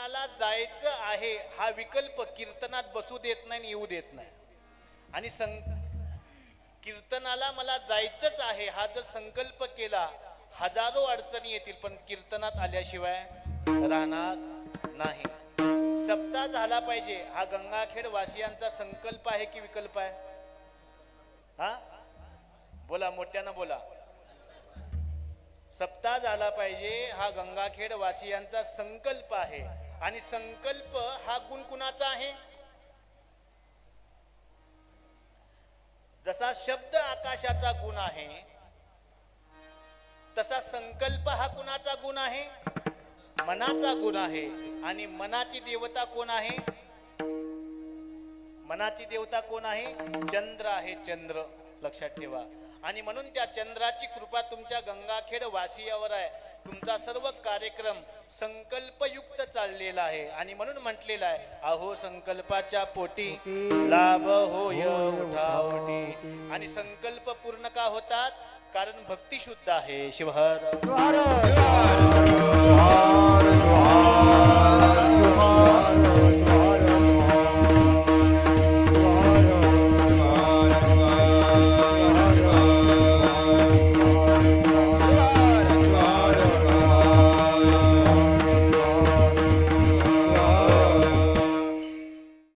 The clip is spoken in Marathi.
कीर्तनाला जायचं आहे हा विकल्प कीर्तनात बसू देत नाही, येऊ देत नाही. आणि कीर्तनाला मला जायचंच आहे हा जर संकल्प केला, हजारो अडचणी येतील, पण कीर्तनात आल्याशिवाय राहणार नाही. सप्ताह झाला पाहिजे हा गंगाखेड वासियांचा संकल्प आहे की विकल्प आहे? हा बोला, मोठ्यानं बोला. सप्ताह झाला पाहिजे हा गंगाखेड वासियांचा संकल्प आहे. आणि संकल्प हा गुण कुणाचा आहे? जसा शब्द आकाशाचा गुण आहे तसा संकल्प हा कुणाचा गुण आहे? मनाचा गुण आहे. आणि मनाची देवता कोण आहे? मनाची देवता कोण आहे? चंद्र आहे, चंद्र. लक्षात ठेवा. आणि म्हणून त्या चंद्राची कृपा तुमच्या गंगाखेड वासियावर आहे. तुमचा सर्व कार्यक्रम संकल्पयुक्त चाललेला आहे. आणि म्हणून म्हटलेला आहे, अहो संकल्पाच्या पोटी लाभ होय उठावटी. आणि संकल्प पूर्ण का होतात? कारण भक्ती शुद्ध आहे. शिवहर